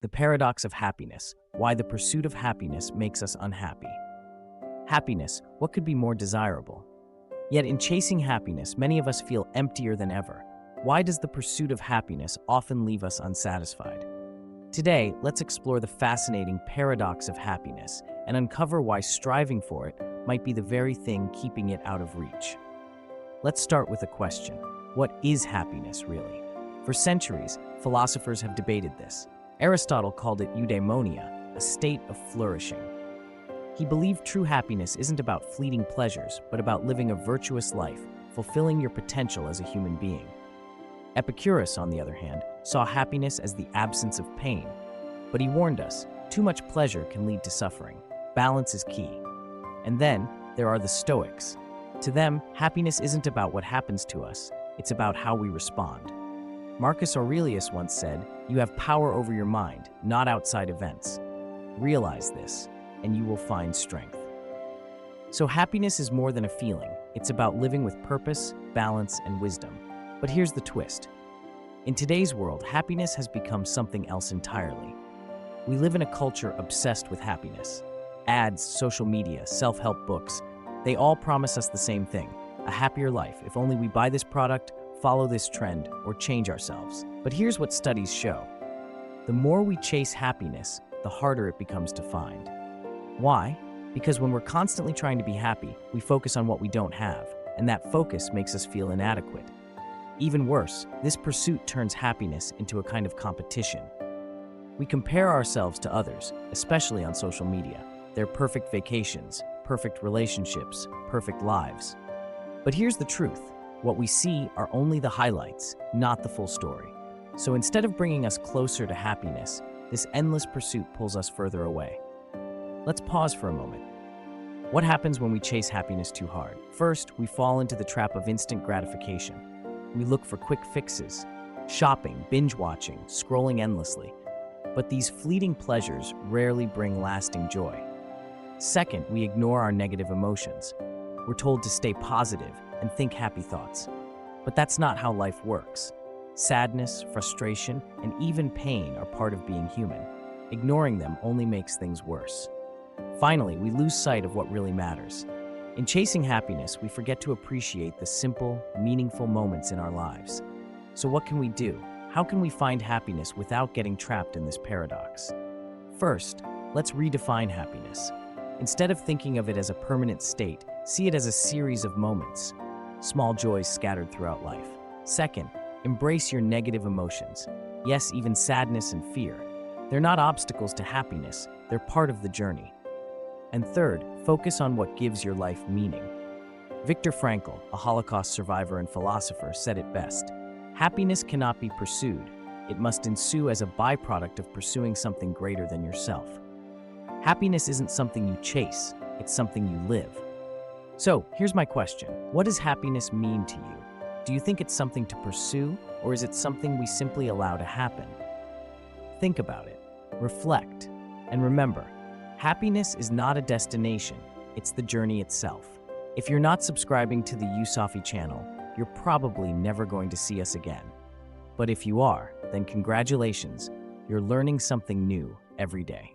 The paradox of happiness, why the pursuit of happiness makes us unhappy. Happiness, what could be more desirable? Yet in chasing happiness, many of us feel emptier than ever. Why does the pursuit of happiness often leave us unsatisfied? Today, let's explore the fascinating paradox of happiness and uncover why striving for it might be the very thing keeping it out of reach. Let's start with a question. What is happiness really? For centuries, philosophers have debated this. Aristotle called it eudaimonia, a state of flourishing. He believed true happiness isn't about fleeting pleasures, but about living a virtuous life, fulfilling your potential as a human being. Epicurus, on the other hand, saw happiness as the absence of pain. But he warned us, too much pleasure can lead to suffering. Balance is key. And then, there are the Stoics. To them, happiness isn't about what happens to us, it's about how we respond. Marcus Aurelius once said, "You have power over your mind, not outside events. Realize this, and you will find strength." So happiness is more than a feeling. It's about living with purpose, balance, and wisdom. But here's the twist. In today's world, happiness has become something else entirely. We live in a culture obsessed with happiness. Ads, social media, self-help books, they all promise us the same thing, a happier life if only we buy this product, follow this trend, or change ourselves. But here's what studies show. The more we chase happiness, the harder it becomes to find. Why? Because when we're constantly trying to be happy, we focus on what we don't have, and that focus makes us feel inadequate. Even worse, this pursuit turns happiness into a kind of competition. We compare ourselves to others, especially on social media. Their perfect vacations, perfect relationships, perfect lives. But here's the truth. What we see are only the highlights, not the full story. So instead of bringing us closer to happiness, this endless pursuit pulls us further away. Let's pause for a moment. What happens when we chase happiness too hard? First, we fall into the trap of instant gratification. We look for quick fixes, shopping, binge-watching, scrolling endlessly. But these fleeting pleasures rarely bring lasting joy. Second, we ignore our negative emotions. We're told to stay positive and think happy thoughts. But that's not how life works. Sadness, frustration, and even pain are part of being human. Ignoring them only makes things worse. Finally, we lose sight of what really matters. In chasing happiness, we forget to appreciate the simple, meaningful moments in our lives. So what can we do? How can we find happiness without getting trapped in this paradox? First, let's redefine happiness. Instead of thinking of it as a permanent state, see it as a series of moments, small joys scattered throughout life. Second, embrace your negative emotions. Yes, even sadness and fear. They're not obstacles to happiness, they're part of the journey. And third, focus on what gives your life meaning. Viktor Frankl, a Holocaust survivor and philosopher, said it best. Happiness cannot be pursued. It must ensue as a byproduct of pursuing something greater than yourself. Happiness isn't something you chase, it's something you live. So, here's my question. What does happiness mean to you? Do you think it's something to pursue, or is it something we simply allow to happen? Think about it, reflect, and remember, happiness is not a destination, it's the journey itself. If you're not subscribing to the Usafi channel, you're probably never going to see us again. But if you are, then congratulations, you're learning something new every day.